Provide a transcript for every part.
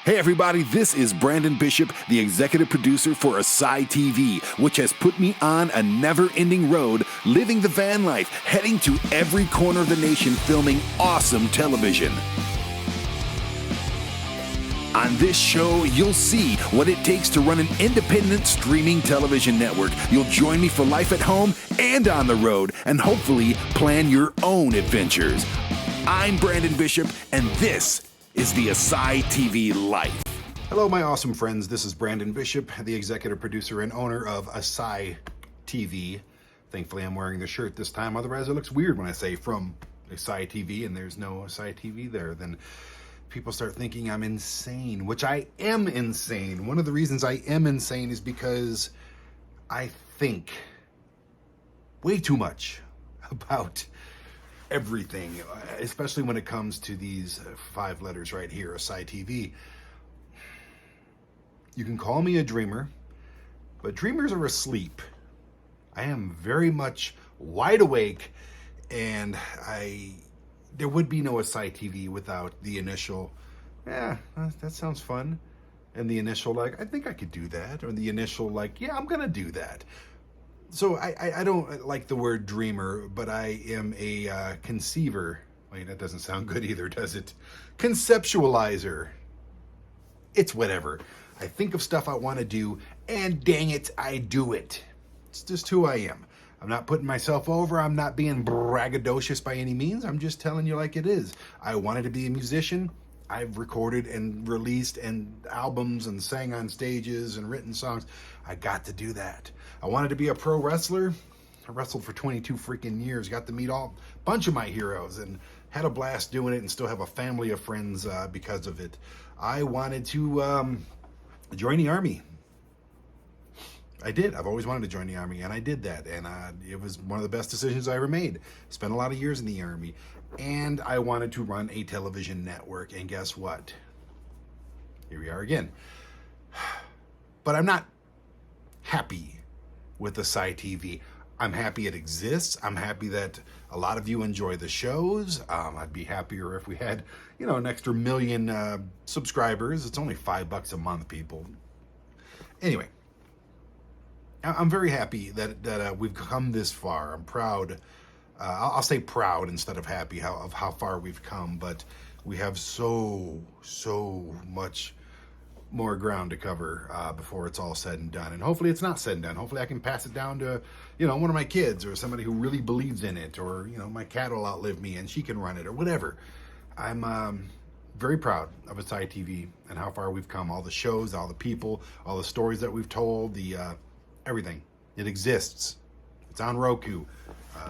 Hey everybody, this is Brandon Bishop, the executive producer for Asy TV, which has put me on a never-ending road, living the van life, heading to every corner of the nation, filming awesome television. On this show, you'll see what it takes to run an independent streaming television network. You'll join me for life at home and on the road, and hopefully plan your own adventures. I'm Brandon Bishop, and this is the Asy TV Life. Hello, my awesome friends. This is Brandon Bishop, the executive producer and owner of Asy TV. Thankfully, I'm wearing the shirt this time. Otherwise, it looks weird when I say from Asy TV and there's no Asy TV there. Then people start thinking I'm insane, which I am insane. One of the reasons I am insane is because I think way too much about everything, especially when it comes to these 5 letters right here, Asy TV. You can call me a dreamer, but dreamers are asleep. I am very much wide awake, and there would be no Asy TV without the initial, yeah, that sounds fun, and the initial, like, I think I could do that, or the initial, like, yeah, I'm gonna do that. So I don't like the word dreamer, but I am a conceiver. Wait, that doesn't sound good either, does it? Conceptualizer. It's whatever. I think of stuff I want to do, and dang it, I do it. It's just who I am. I'm not putting myself over. I'm not being braggadocious by any means. I'm just telling you like it is. I wanted to be a musician. I've recorded and released and albums and sang on stages and written songs. I got to do that. I wanted to be a pro wrestler. I wrestled for 22 freaking years. Got to meet a bunch of my heroes and had a blast doing it, and still have a family of friends because of it. I wanted to join the Army. I did. I've always wanted to join the Army, and I did that. And it was one of the best decisions I ever made. Spent a lot of years in the Army. And I wanted to run a television network. And guess what? Here we are again. But I'm not happy with Asy TV. I'm happy it exists. I'm happy that a lot of you enjoy the shows. I'd be happier if we had, an extra million subscribers. It's only $5 a month, people. Anyway, I'm very happy that we've come this far. I'm proud. I'll say proud instead of happy of how far we've come, but we have so much more ground to cover before it's all said and done. And hopefully it's not said and done. Hopefully I can pass it down to, one of my kids or somebody who really believes in it, or, my cat will outlive me and she can run it or whatever. I'm very proud of Asy TV and how far we've come. All the shows, all the people, all the stories that we've told, everything. It exists. It's on Roku.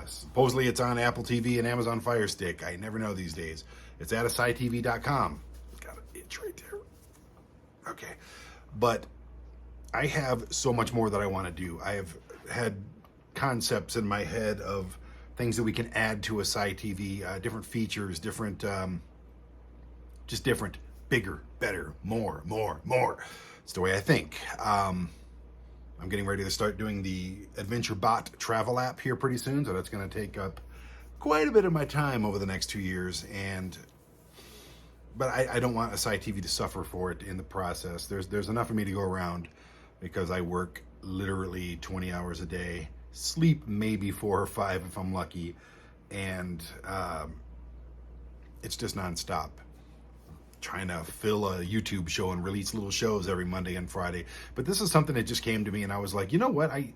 Supposedly it's on Apple TV and Amazon Fire Stick. I never know these days. It's at asytv.com. Got it. It's right there. Okay. But I have so much more that I want to do. I have had concepts in my head of things that we can add to Asy TV, different features, different, just different, bigger, better, more. It's the way I think. I'm getting ready to start doing the Adventure Bot travel app here pretty soon, so that's going to take up quite a bit of my time over the next 2 years. But I don't want Asy TV to suffer for it in the process. There's enough for me to go around because I work literally 20 hours a day, sleep maybe 4 or 5 if I'm lucky, and it's just nonstop. Trying to fill a YouTube show and release little shows every Monday and Friday. But this is something that just came to me, and I was like, you know what? I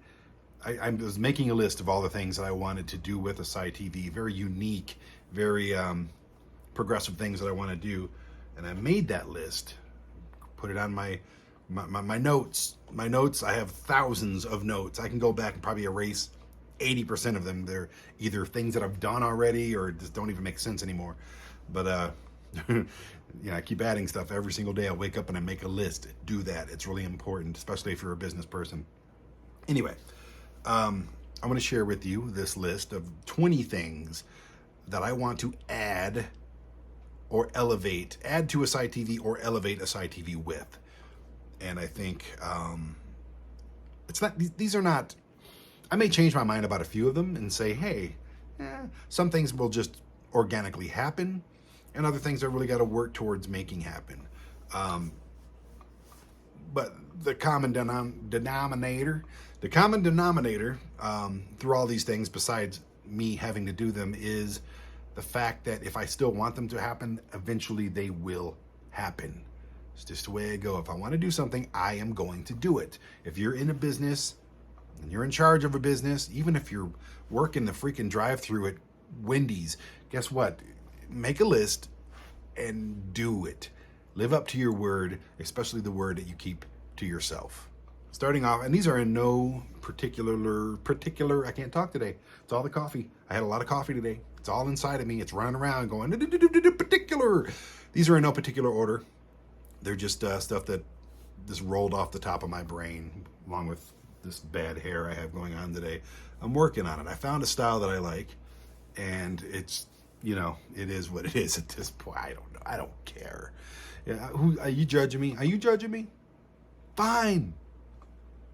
was making a list of all the things that I wanted to do with Asy TV, very unique, very progressive things that I want to do. And I made that list, put it on my notes. My notes, I have thousands of notes. I can go back and probably erase 80% of them. They're either things that I've done already or just don't even make sense anymore. But I keep adding stuff every single day. I wake up and I make a list. Do that. It's really important, especially if you're a business person. Anyway, I'm going to share with you this list of 20 things that I want to add to Asy TV or elevate Asy TV with. And I think these are not, I may change my mind about a few of them and say, hey, some things will just organically happen, and other things I really got to work towards making happen. But the common denominator, through all these things, besides me having to do them, is the fact that if I still want them to happen, eventually they will happen. It's just the way I go. If I want to do something, I am going to do it. If you're in a business and you're in charge of a business, even if you're working the freaking drive-through at Wendy's, guess what? Make a list and do it. Live up to your word, especially the word that you keep to yourself. Starting off, and these are in no particular, I can't talk today. It's all the coffee. I had a lot of coffee today. It's all inside of me. It's running around going, particular. These are in no particular order. They're just stuff that just rolled off the top of my brain, along with this bad hair I have going on today. I'm working on it. I found a style that I like, and it's, it is what it is at this point. I don't know. I don't care. Yeah, are you judging me? Are you judging me? Fine.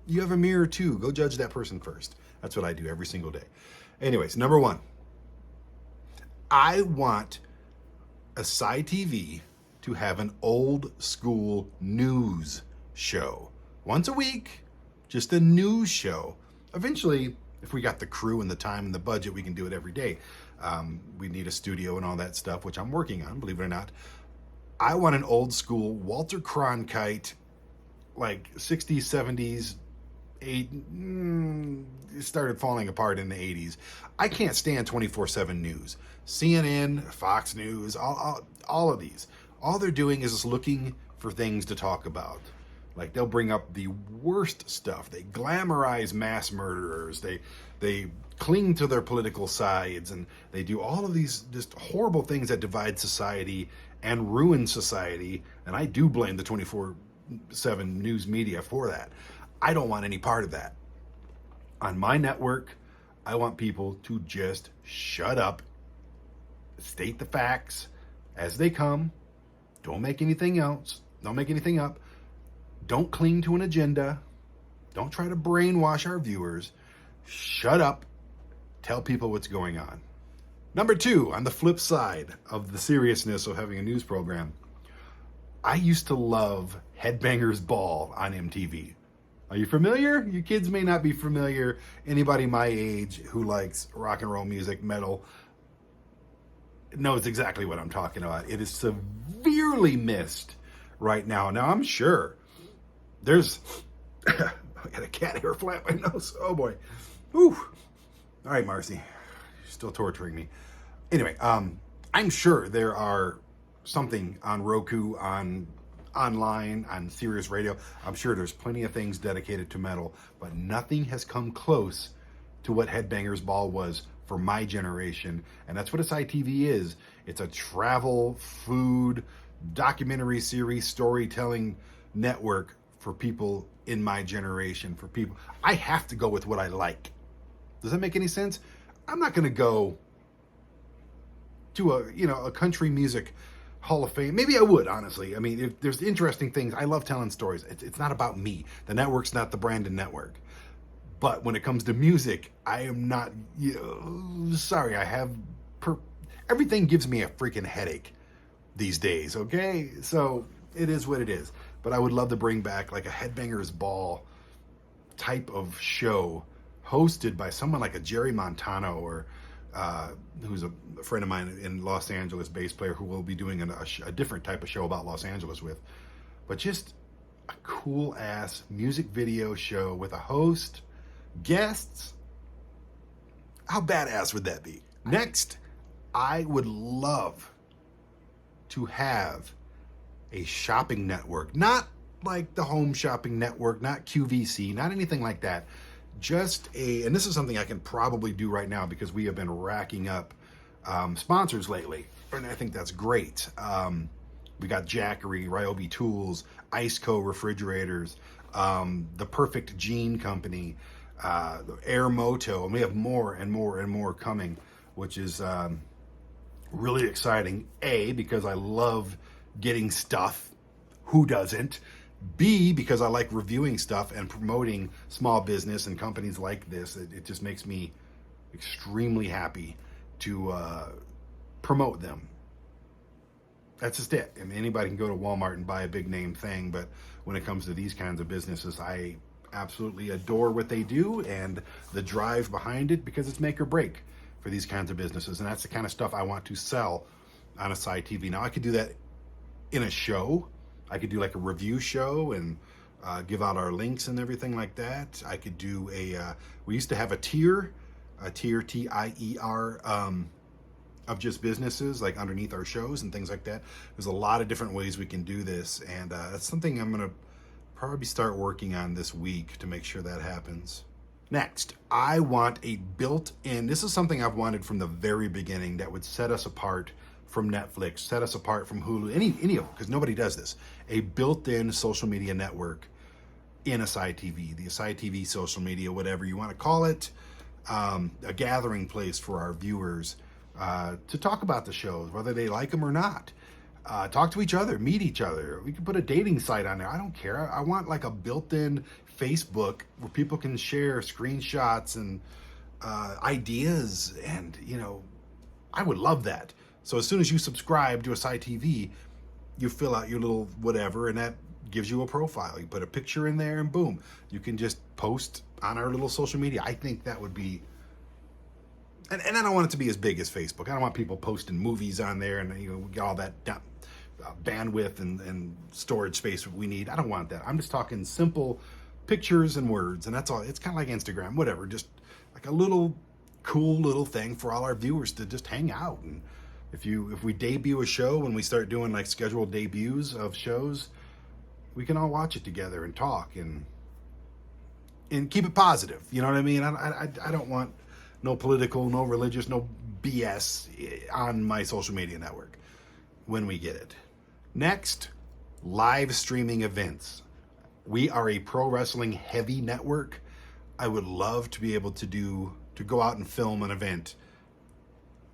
You have a mirror too. Go judge that person first. That's what I do every single day. Anyways, number one, I want Asy TV to have an old school news show. Once a week, just a news show. Eventually, if we got the crew and the time and the budget, we can do it every day. We need a studio and all that stuff, which I'm working on, believe it or not. I want an old school Walter Cronkite, like 60s, 70s, it started falling apart in the 80s. I can't stand 24/7 news. CNN, Fox News, all of these. All they're doing is just looking for things to talk about. Like, they'll bring up the worst stuff. They glamorize mass murderers. They cling to their political sides, and they do all of these just horrible things that divide society and ruin society. And I do blame the 24/7 news media for that. I don't want any part of that. On my network, I want people to just shut up, state the facts as they come. Don't make anything else. Don't make anything up. Don't cling to an agenda. Don't try to brainwash our viewers. Shut up. Tell people what's going on. Number two, on the flip side of the seriousness of having a news program, I used to love Headbangers Ball on MTV. Are you familiar? You kids may not be familiar. Anybody my age who likes rock and roll music, metal, knows exactly what I'm talking about. It is severely missed right now. Now, I'm sure there's... I got a cat hair flap my nose. Oh, boy. Whew. All right, Marcy. You're still torturing me. Anyway, I'm sure there are something on Roku, online, on Sirius Radio. I'm sure there's plenty of things dedicated to metal, but nothing has come close to what Headbangers Ball was for my generation. And that's what Asy TV is. It's a travel, food, documentary series, storytelling network for people in my generation, for people. I have to go with what I like. Does that make any sense? I'm not going to go to a country music Hall of Fame. Maybe I would, honestly. I mean, if there's interesting things, I love telling stories. It's not about me. The network's not the Brandon Network. But when it comes to music, I am not, sorry, everything gives me a freaking headache these days, okay? So it is what it is. But I would love to bring back like a Headbangers Ball type of show hosted by someone like a Jerry Montano, or who's a friend of mine in Los Angeles, bass player, who will be doing a different type of show about Los Angeles with. But just a cool ass music video show with a host, guests. How badass would that be? Next, I would love to have a shopping network, not like the Home Shopping Network, not QVC, not anything like that. And this is something I can probably do right now because we have been racking up sponsors lately, and I think that's great. We got Jackery, Ryobi Tools, Iceco Refrigerators, the Perfect Jean Company, Air Moto, and we have more and more and more coming, which is really exciting. A, because I love getting stuff. Who doesn't? B, because I like reviewing stuff and promoting small business and companies like this. It just makes me extremely happy to promote them. that's just it. I mean, anybody can go to Walmart and buy a big name thing, but when it comes to these kinds of businesses, I absolutely adore what they do and the drive behind it, because it's make or break for these kinds of businesses. And that's the kind of stuff I want to sell on Asy TV. Now, I could do that in a show. I could do like a review show and give out our links and everything like that. I could do we used to have a tier, T-I-E-R, of just businesses like underneath our shows and things like that. There's a lot of different ways we can do this, and that's something I'm gonna probably start working on this week to make sure that happens. Next, I want a built-in, this is something I've wanted from the very beginning that would set us apart from Netflix, set us apart from Hulu, any of them, because nobody does this. A built-in social media network in Asy TV, the Asy TV social media, whatever you want to call it, a gathering place for our viewers to talk about the shows, whether they like them or not. Talk to each other, meet each other. We can put a dating site on there. I don't care. I want like a built-in Facebook where people can share screenshots and ideas, and I would love that. So as soon as you subscribe to Asy TV, you fill out your little whatever, and that gives you a profile. You put a picture in there, and boom, you can just post on our little social media. I think that would be, and I don't want it to be as big as Facebook. I don't want people posting movies on there, and we get all that bandwidth and storage space we need. I don't want that. I'm just talking simple pictures and words, and that's all. It's kind of like Instagram, whatever, just like a little cool little thing for all our viewers to just hang out. And if we debut a show, when we start doing like scheduled debuts of shows, we can all watch it together and talk and keep it positive. You know what I mean? I don't want no political, no religious, no BS on my social media network when we get it. Next, live streaming events. We are a pro wrestling heavy network. I would love to be able to go out and film an event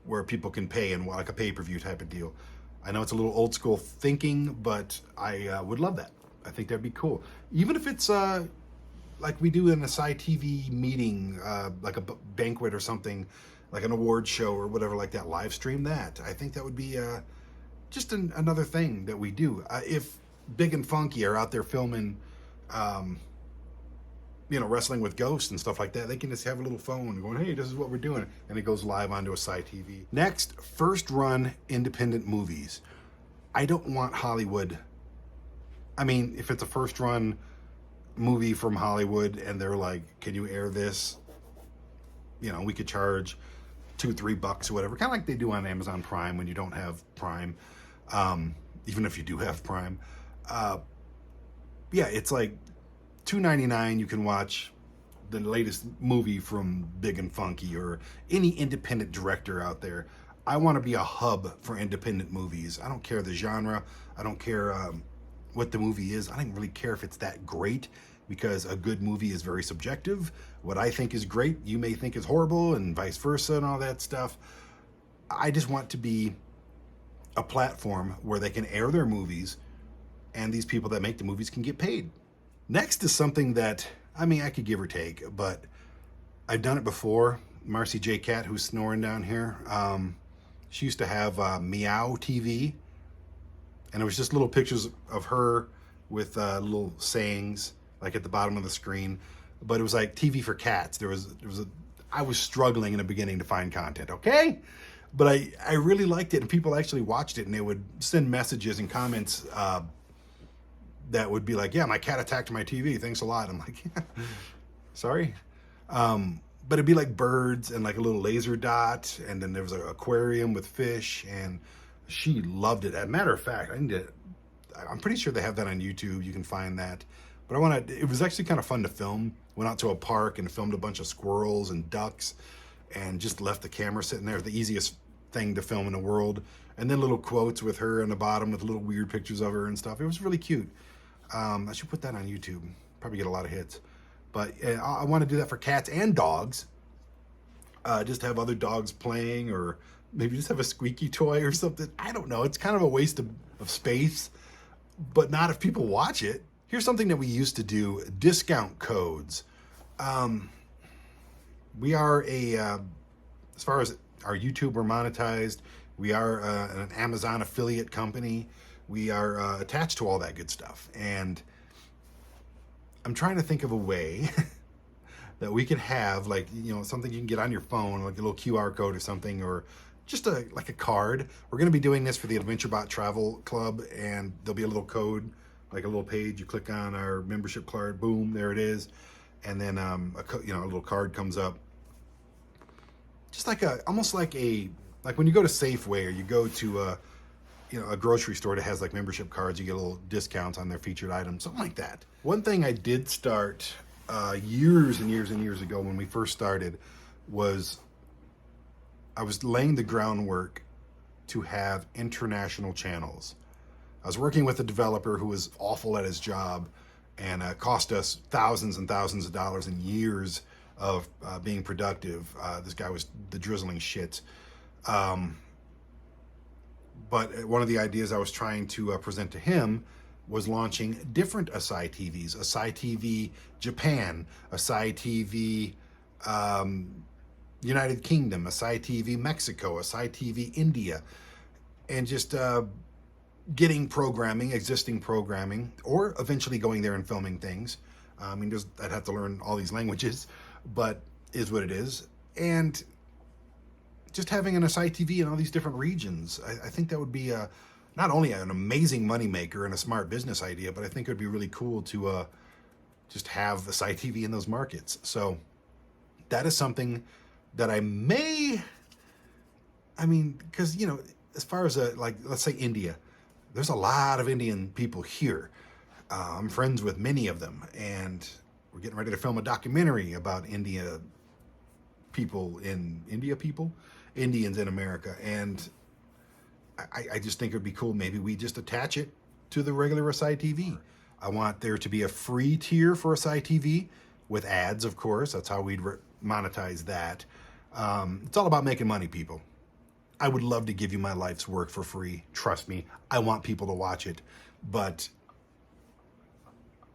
where people can pay, and like a pay-per-view type of deal. I know it's a little old school thinking, but I would love that. I think that'd be cool. Even if it's like we do in a Asy TV meeting, like a banquet or something, like an award show or whatever like that, live stream that. I think that would be just another thing that we do. If Big and Funky are out there filming, wrestling with ghosts and stuff like that, they can just have a little phone going, hey, this is what we're doing. And it goes live onto Asy TV. Next, first run independent movies. I don't want Hollywood. I mean, if it's a first run movie from Hollywood and they're like, can you air this? We could charge $2-3 or whatever, kind of like they do on Amazon Prime when you don't have Prime, even if you do have Prime. It's like $2.99. You can watch the latest movie from Big and Funky or any independent director out there. I want to be a hub for independent movies. I don't care the genre. I don't care what the movie is. I don't really care if it's that great, because a good movie is very subjective. What I think is great, you may think is horrible, and vice versa, and all that stuff. I just want to be a platform where they can air their movies, and these people that make the movies can get paid. Next is something that, I could give or take, but I've done it before. Marcy J. Cat, who's snoring down here, she used to have Meow TV, and it was just little pictures of her with little sayings like at the bottom of the screen, but it was like TV for cats. I was struggling in the beginning to find content, okay? But I really liked it, and people actually watched it, and they would send messages and comments that would be like, yeah, my cat attacked my TV, thanks a lot. I'm like, yeah, sorry. But it'd be like birds and like a little laser dot, and then there was an aquarium with fish, and she loved it. As a matter of fact, I'm pretty sure they have that on YouTube. You can find that. But it was actually kind of fun to film. Went out to a park and filmed a bunch of squirrels and ducks, and just left the camera sitting there. The easiest thing to film in the world. And then little quotes with her on the bottom with little weird pictures of her and stuff. It was really cute. I should put that on YouTube. Probably get a lot of hits. But I want to do that for cats and dogs. Just have other dogs playing, or maybe just have a squeaky toy or something. I don't know. It's kind of a waste of space, but not if people watch it. Here's something that we used to do, discount codes. We are as far as our YouTube, we're monetized. We are an Amazon affiliate company. We are attached to all that good stuff. And I'm trying to think of a way that we could have, like, something you can get on your phone, like a little QR code or something, or just like a card. We're going to be doing this for the AdventureBot Travel Club, and there'll be a little code, like a little page. You click on our membership card, boom, there it is, and then a little card comes up, just like almost like when you go to Safeway or you go to a grocery store that has like membership cards, you get a little discounts on their featured items, something like that. One thing I did start years and years and years ago when we first started was I was laying the groundwork to have international channels. I was working with a developer who was awful at his job, and cost us thousands and thousands of dollars and years of being productive. This guy was the drizzling shit. But one of the ideas I was trying to present to him was launching different Asy TVs. Asy TV Japan, Asy TV United Kingdom, Asy TV Mexico, Asy TV India, and just getting programming, existing programming, or eventually going there and filming things. I mean, I'd have to learn all these languages, but is what it is. And just having an Asy TV in all these different regions, I think that would be not only an amazing moneymaker and a smart business idea, but I think it would be really cool to just have Asy TV in those markets. So that is something that because, as far as let's say India, there's a lot of Indian people here. I'm friends with many of them, and we're getting ready to film a documentary about Indians in America. And I just think it would be cool. Maybe we just attach it to the regular Asy TV. I want there to be a free tier for Asy TV with ads, of course. That's how we'd monetize that. It's all about making money, people. I would love to give you my life's work for free. Trust me, I want people to watch it, but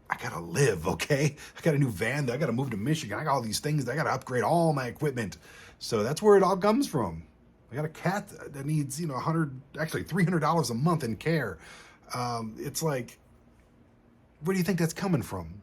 I gotta live, okay? I got a new van, I gotta move to Michigan, I got all these things, I gotta upgrade all my equipment. So that's where it all comes from. I got a cat that needs, $300 a month in care. It's like, where do you think that's coming from?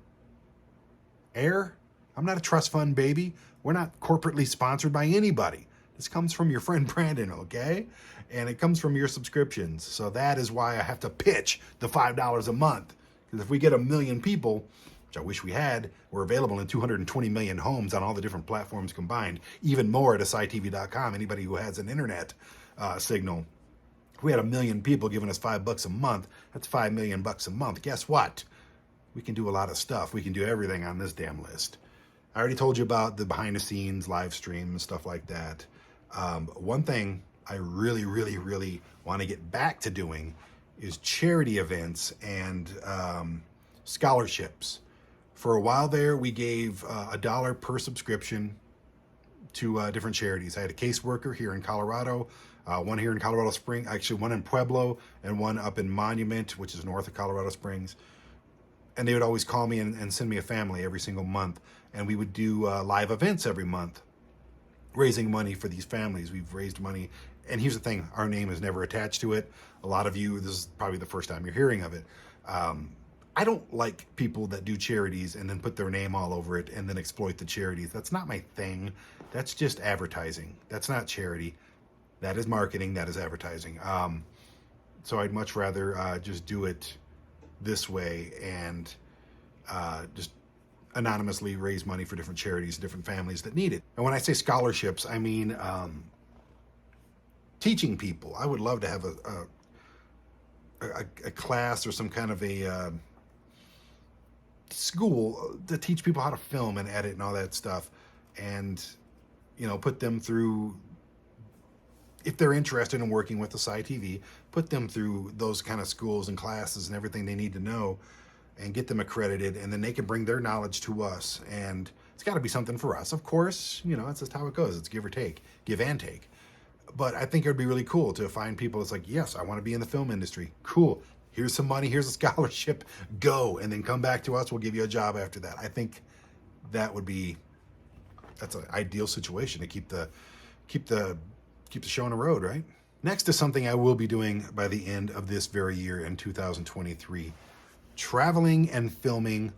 Air? I'm not a trust fund baby. We're not corporately sponsored by anybody. This comes from your friend Brandon, okay? And it comes from your subscriptions. So that is why I have to pitch the $5 a month. Because if we get 1 million people, which I wish we had, we're available in 220 million homes on all the different platforms combined. Even more at asytv.com, anybody who has an internet signal. If we had 1 million people giving us $5 a month, that's $5 million a month. Guess what? We can do a lot of stuff. We can do everything on this damn list. I already told you about the behind the scenes live stream and stuff like that. One thing I really, really, really want to get back to doing is charity events and scholarships. For a while there, we gave $1 per subscription to different charities. I had a caseworker here in Colorado, one here in Colorado Springs, actually one in Pueblo, and one up in Monument, which is north of Colorado Springs. And they would always call me and send me a family every single month. And we would do live events every month, raising money for these families. We've raised money. And here's the thing, our name is never attached to it. A lot of you, this is probably the first time you're hearing of it. I don't like people that do charities and then put their name all over it and then exploit the charities. That's not my thing. That's just advertising. That's not charity. That is marketing. That is advertising. So I'd much rather just do it this way and just anonymously raise money for different charities, different families that need it. And when I say scholarships, I mean teaching people. I would love to have a class or some kind of a school to teach people how to film and edit and all that stuff, and put them through, if they're interested in working with Asy TV, put them through those kind of schools and classes and everything they need to know and get them accredited, and then they can bring their knowledge to us. And it's got to be something for us, of course. That's just how it goes. It's give or take, give and take. But I think it would be really cool to find people that's like, yes, I want to be in the film industry. Cool. Here's some money. Here's a scholarship. Go. And then come back to us. We'll give you a job after that. I think that's an ideal situation to keep the show on the road, right? Next is something I will be doing by the end of this very year in 2023. Traveling and filming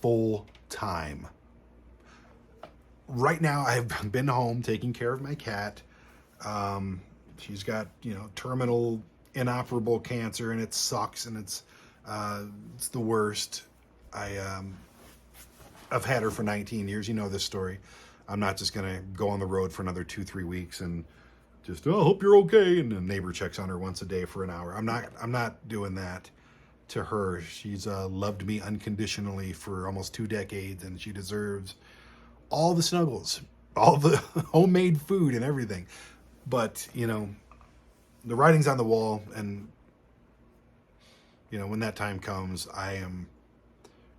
full time. Right now, I've been home taking care of my cat. She's got, terminal inoperable cancer, and it sucks, and it's the worst. I've had her for 19 years. You know this story. I'm not just gonna go on the road for another 2-3 weeks and just, oh, hope you're okay. And the neighbor checks on her once a day for an hour. I'm not doing that to her. She's loved me unconditionally for almost 2 decades, and she deserves all the snuggles, all the homemade food and everything. But, the writing's on the wall, and, when that time comes, I am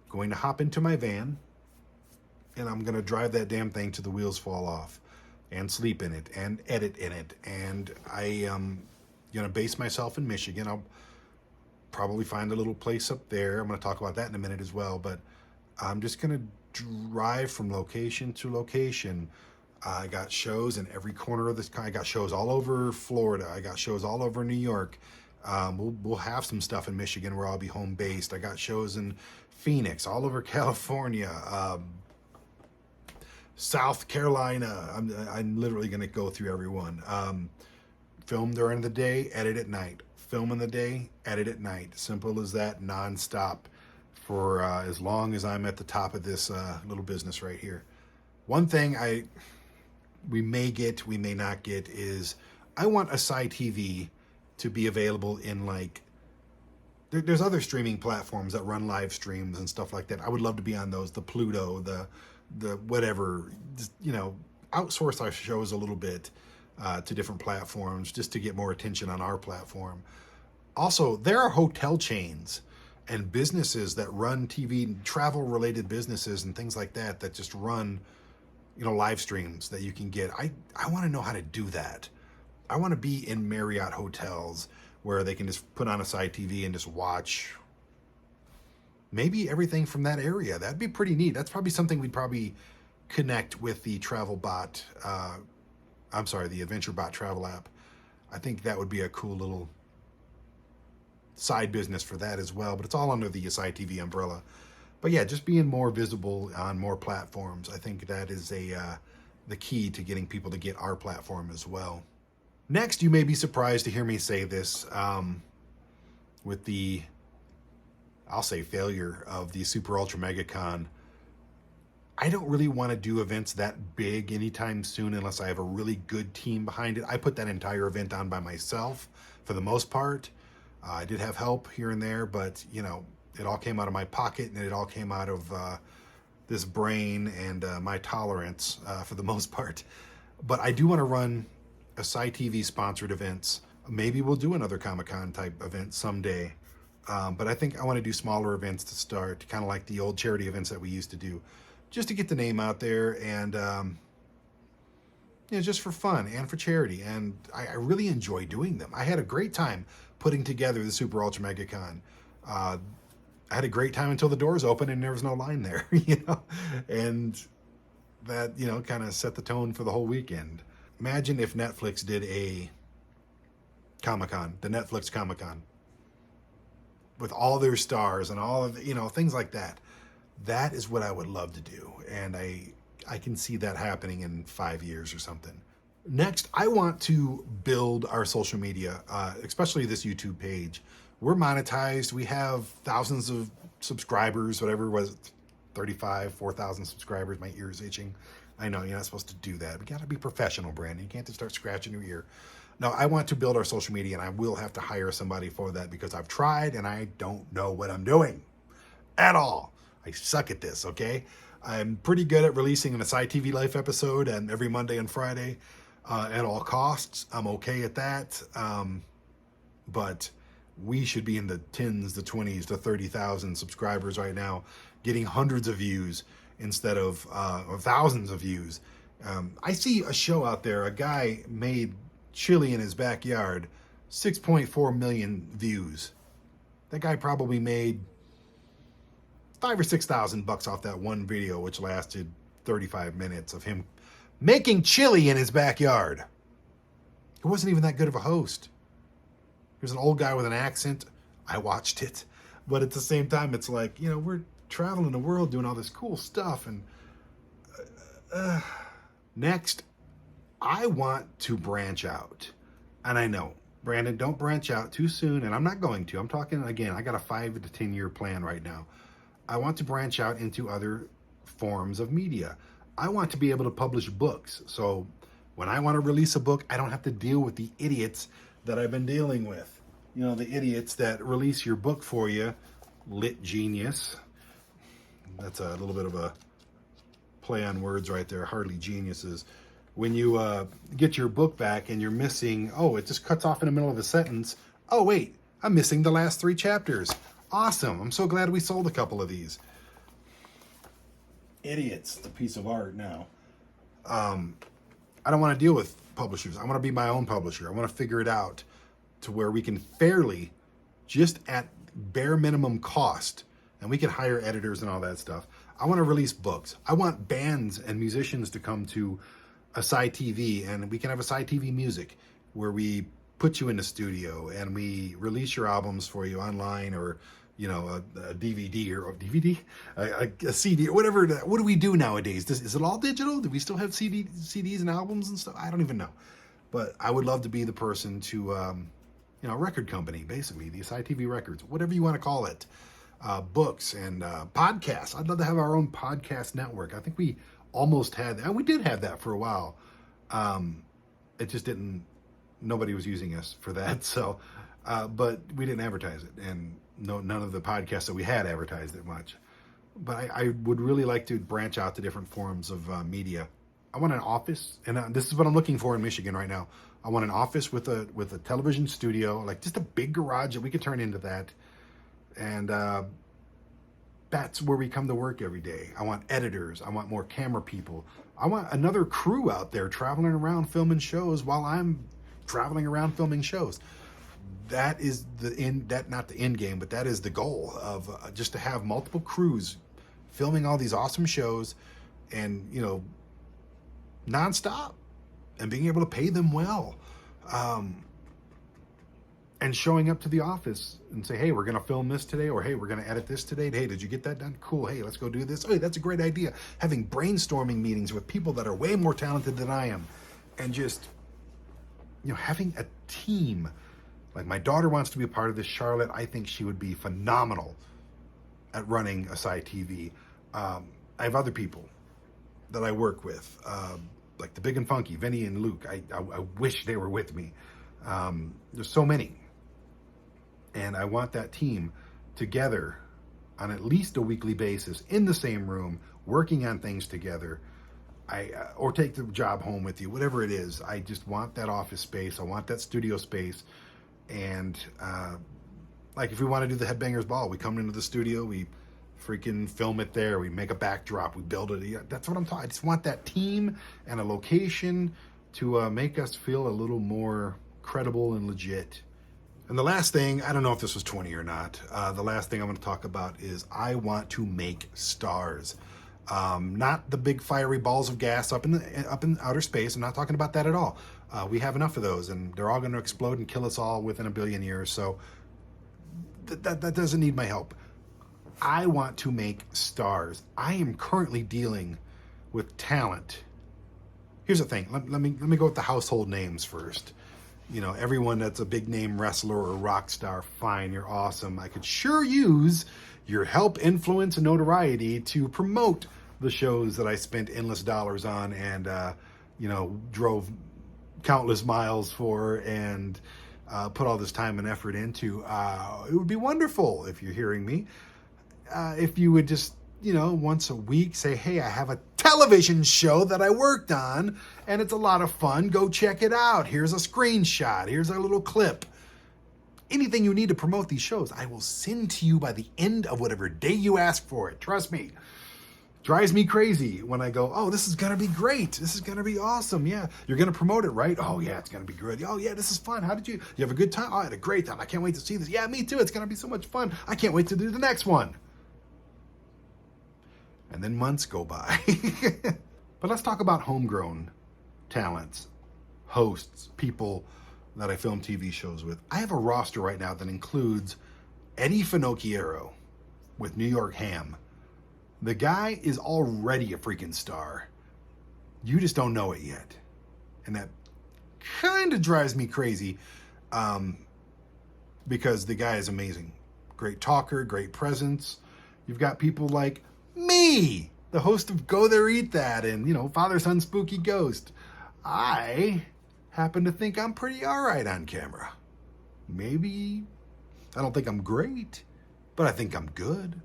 going to hop into my van, and I'm going to drive that damn thing till the wheels fall off, and sleep in it, and edit in it. And I am going to base myself in Michigan. I'll probably find a little place up there. I'm going to talk about that in a minute as well, but I'm just going to drive from location to location. I got shows in every corner of this. I got shows all over Florida. I got shows all over New York. We'll have some stuff in Michigan where I'll be home based. I got shows in Phoenix, all over California, South Carolina. I'm literally going to go through every one. Film during the day, edit at night. Film in the day, edit at night. Simple as that, nonstop for as long as I'm at the top of this little business right here. One thing we may get, we may not get, is I want Asy TV to be available in, like, there's other streaming platforms that run live streams and stuff like that. I would love to be on those, the Pluto, the whatever, just, outsource our shows a little bit to different platforms just to get more attention on our platform. Also, there are hotel chains and businesses that run TV, travel related businesses and things like that, that just run, live streams that you can get. I want to know how to do that. I want to be in Marriott hotels where they can just put on Asy TV and just watch maybe everything from that area. That'd be pretty neat. That's probably something we'd probably connect with the travel bot. The Adventure Bot travel app. I think that would be a cool little side business for that as well, but it's all under the Asy TV umbrella. But yeah, just being more visible on more platforms. I think that is the key to getting people to get our platform as well. Next, you may be surprised to hear me say this, with the, I'll say, failure of the Super Ultra Mega Con. I don't really want to do events that big anytime soon unless I have a really good team behind it. I put that entire event on by myself for the most part. I did have help here and there, but it all came out of my pocket, and it all came out of this brain and my tolerance for the most part. But I do want to run Asy TV sponsored events. Maybe we'll do another Comic-Con type event someday. But I think I want to do smaller events to start, kind of like the old charity events that we used to do, just to get the name out there, and just for fun and for charity. And I really enjoy doing them. I had a great time putting together the Super Ultra Mega Con. I had a great time until the doors opened and there was no line there, and that, kind of set the tone for the whole weekend. Imagine if Netflix did a Comic-Con, the Netflix Comic-Con, with all their stars and all of things like that. That is what I would love to do, and I can see that happening in 5 years or something. Next, I want to build our social media, especially this YouTube page. We're monetized. We have thousands of subscribers, whatever it was, 4,000 subscribers. My ear is itching. I know you're not supposed to do that. We got to be professional, Brandon. You can't just start scratching your ear. No, I want to build our social media, and I will have to hire somebody for that because I've tried and I don't know what I'm doing at all. I suck at this, okay? I'm pretty good at releasing an Asy Tv Life episode and every Monday and Friday at all costs. I'm okay at that. But we should be in the 10s, the 20s, the 30,000 subscribers right now, getting hundreds of views instead of thousands of views. I see a show out there, a guy made chili in his backyard, 6.4 million views. That guy probably made $5,000 or $6,000 off that one video, which lasted 35 minutes of him making chili in his backyard. He wasn't even that good of a host. He was an old guy with an accent. I watched it. But at the same time, it's like, we're traveling the world doing all this cool stuff. And next, I want to branch out. And I know, Brandon, don't branch out too soon. And I'm not going to. I'm talking, again, I got a 5 to 10 year plan right now. I want to branch out into other forms of media. I want to be able to publish books. So when I want to release a book, I don't have to deal with the idiots that I've been dealing with. The idiots that release your book for you. Lit genius. That's a little bit of a play on words right there. Hardly geniuses. When you get your book back and you're missing, it just cuts off in the middle of a sentence. Oh, wait, I'm missing the last 3 chapters. Awesome. I'm so glad we sold a couple of these. Idiots. It's a piece of art now. I don't want to deal with publishers. I want to be my own publisher. I want to figure it out to where we can fairly, just at bare minimum cost, and we can hire editors and all that stuff. I want to release books. I want bands and musicians to come to Asy TV, and we can have Asy TV Music, where we put you in the studio and we release your albums for you online, or a DVD or a DVD, a CD, or whatever. What do we do nowadays? Is it all digital? Do we still have CDs and albums and stuff? I don't even know. But I would love to be the person to, a record company, basically, the Asy TV Records, whatever you want to call it, books and podcasts. I'd love to have our own podcast network. I think we almost had that. We did have that for a while. It just didn't, nobody was using us for that. So, but we didn't advertise it. And none of the podcasts that we had advertised it much. But I would really like to branch out to different forms of media. I want an office, and this is what I'm looking for in Michigan right now. I want an office with a television studio, like just a big garage that we could turn into that. And that's where we come to work every day. I want editors. I want more camera people. I want another crew out there traveling around filming shows while I'm traveling around filming shows. That is not the end game, but that is the goal of just to have multiple crews filming all these awesome shows, and nonstop, and being able to pay them well, and showing up to the office and say, hey, we're going to film this today, or hey, we're going to edit this today. Hey, did you get that done? Cool. Hey, let's go do this. Oh, that's a great idea. Having brainstorming meetings with people that are way more talented than I am, and just having a team. Like, my daughter wants to be a part of this. Charlotte, I think she would be phenomenal at running Asy TV. I have other people that I work with, like the Big and Funky, Vinny and Luke. I wish they were with me. There's so many. And I want that team together on at least a weekly basis in the same room, working on things together. Or take the job home with you, whatever it is. I just want that office space. I want that studio space. And like, if we want to do the Headbangers Ball, we come into the studio, we freaking film it there, we make a backdrop, we build it. That's what I'm talking. I just want that team and a location to make us feel a little more credible and legit. And the last thing, I don't know if this was 20 or not, the last thing I'm going to talk about is I want to make stars. Not the big fiery balls of gas up in outer space. I'm not talking about that at all. We have enough of those, and they're all going to explode and kill us all within a billion years. So that doesn't need my help. I want to make stars. I am currently dealing with talent. Here's the thing. Let me go with the household names first. Everyone that's a big name wrestler or rock star, fine, you're awesome. I could sure use your help, influence, and notoriety to promote the shows that I spent endless dollars on and, drove countless miles for and put all this time and effort into. It would be wonderful, if you're hearing me, if you would just, once a week say, hey, I have a television show that I worked on and it's a lot of fun. Go check it out. Here's a screenshot. Here's a little clip. Anything you need to promote these shows, I will send to you by the end of whatever day you ask for it. Trust me. Drives me crazy when I go, oh, this is going to be great. This is going to be awesome. Yeah. You're going to promote it, right? Oh, yeah, it's going to be good. Oh, yeah, this is fun. How did you have a good time? Oh, I had a great time. I can't wait to see this. Yeah, me too. It's going to be so much fun. I can't wait to do the next one. And then months go by. But let's talk about homegrown talents. hosts, people that I film TV shows with. I have a roster right now that includes Eddie Finocchiaro with New York Ham. The guy is already a freaking star. You just don't know it yet. And that kind of drives me crazy because the guy is amazing. Great talker, great presence. You've got people like me, the host of Go There Eat That and, Father Son Spooky Ghost. I happen to think I'm pretty all right on camera. Maybe, I don't think I'm great, but I think I'm good.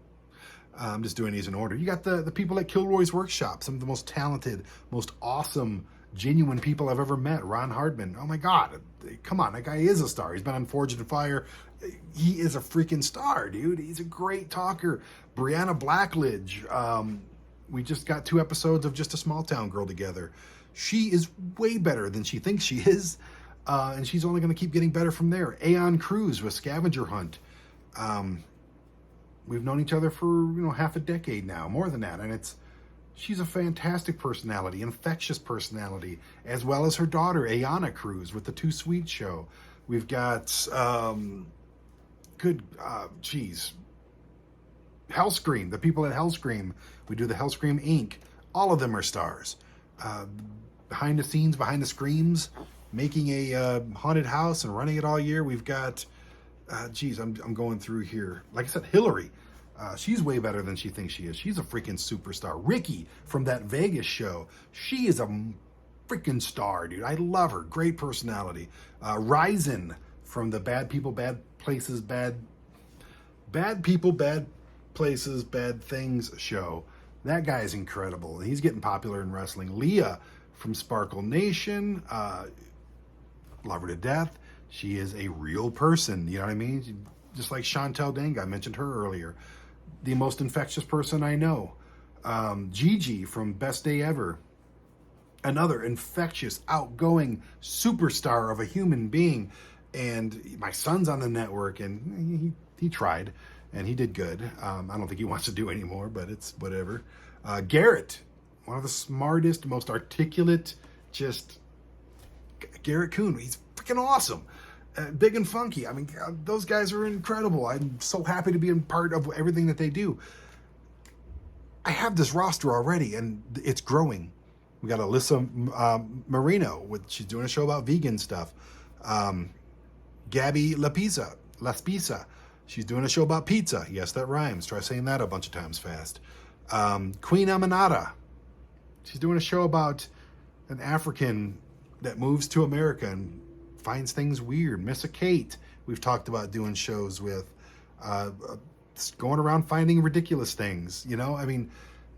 I'm just doing these in order. You got the people at Kilroy's Workshop, some of the most talented, most awesome, genuine people I've ever met. Ron Hardman. Oh my God, come on, that guy is a star. He's been on Forged in Fire. He is a freaking star, dude. He's a great talker. Brianna Blackledge. We just got 2 episodes of Just a Small Town Girl together. She is way better than she thinks she is. And she's only going to keep getting better from there. Aeon Cruz with Scavenger Hunt. We've known each other for, half a decade now, more than that. And she's a fantastic personality, infectious personality, as well as her daughter, Ayana Cruz, with the Too Sweet Show. We've got, Hellscream, the people at Hellscream. We do the Hellscream Inc. All of them are stars. Behind the scenes, behind the screams, making a haunted house and running it all year. We've got, I'm going through here. Like I said, Hillary. She's way better than she thinks she is. She's a freaking superstar. Ricky from that Vegas show. She is a freaking star, dude. I love her. Great personality. Ryzen from the Bad People, Bad Places, Bad People, Bad Places, Bad Things show. That guy is incredible. He's getting popular in wrestling. Leah from Sparkle Nation. Love her to death. She is a real person. You know what I mean? Just like Chantel Deng. I mentioned her earlier. The most infectious person I know. Gigi from Best Day Ever. Another infectious, outgoing superstar of a human being. And my son's on the network, and he tried, and he did good. I don't think he wants to do anymore, but it's whatever. Garrett, one of the smartest, most articulate, Garrett Kuhn. He's freaking awesome. Big and funky. I mean, those guys are incredible. I'm so happy to be a part of everything that they do. I have this roster already, and it's growing. We got Alyssa Marino. She's doing a show about vegan stuff. Gabby Laspisa. She's doing a show about pizza. Yes, that rhymes. Try saying that a bunch of times fast. Queen Aminata. She's doing a show about an African that moves to America and finds things weird. Missa Kate, we've talked about doing shows with, going around finding ridiculous things. I mean,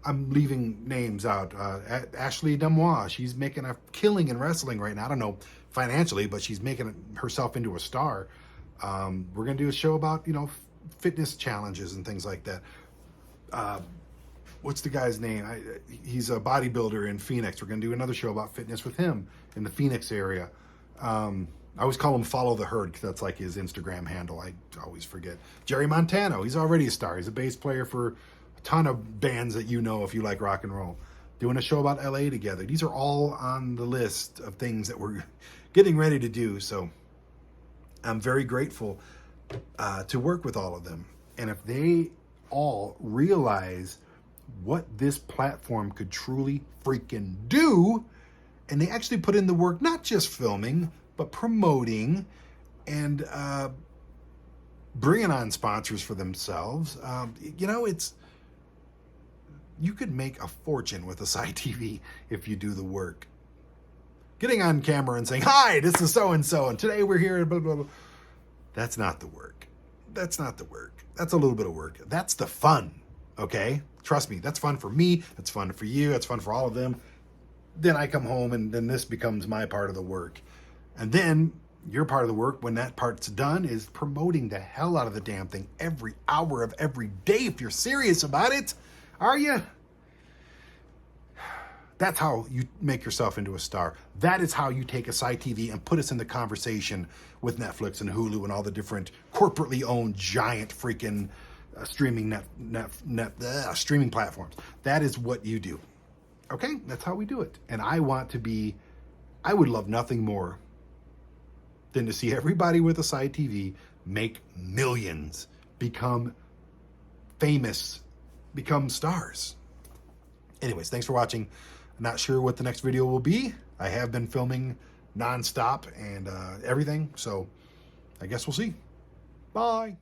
I'm leaving names out. Ashley Demois, she's making a killing in wrestling right now. I don't know financially, but she's making herself into a star. We're going to do a show about, fitness challenges and things like that. What's the guy's name? He's a bodybuilder in Phoenix. We're going to do another show about fitness with him in the Phoenix area. I always call him Follow the Herd because that's like his Instagram handle. I always forget. Jerry Montano, he's already a star. He's a bass player for a ton of bands that if you like rock and roll. Doing a show about LA together. These are all on the list of things that we're getting ready to do. So I'm very grateful to work with all of them. And if they all realize what this platform could truly freaking do, and they actually put in the work, not just filming, but promoting and bringing on sponsors for themselves. You could make a fortune with Asy TV if you do the work. Getting on camera and saying, "Hi, this is so-and-so, and today we're here," blah, blah, blah. That's not the work. That's not the work. That's a little bit of work. That's the fun, okay? Trust me, that's fun for me. That's fun for you. That's fun for all of them. Then I come home, and then this becomes my part of the work. And then your part of the work, when that part's done, is promoting the hell out of the damn thing every hour of every day if you're serious about it. Are you? That's how you make yourself into a star. That is how you take Asy TV and put us in the conversation with Netflix and Hulu and all the different corporately owned giant freaking streaming streaming platforms. That is what you do. Okay? That's how we do it. And I want to be I would love nothing more than to see everybody with Asy TV make millions, become famous, become stars. Anyways, thanks for watching. I'm not sure what the next video will be. I have been filming nonstop and everything, so I guess we'll see. Bye.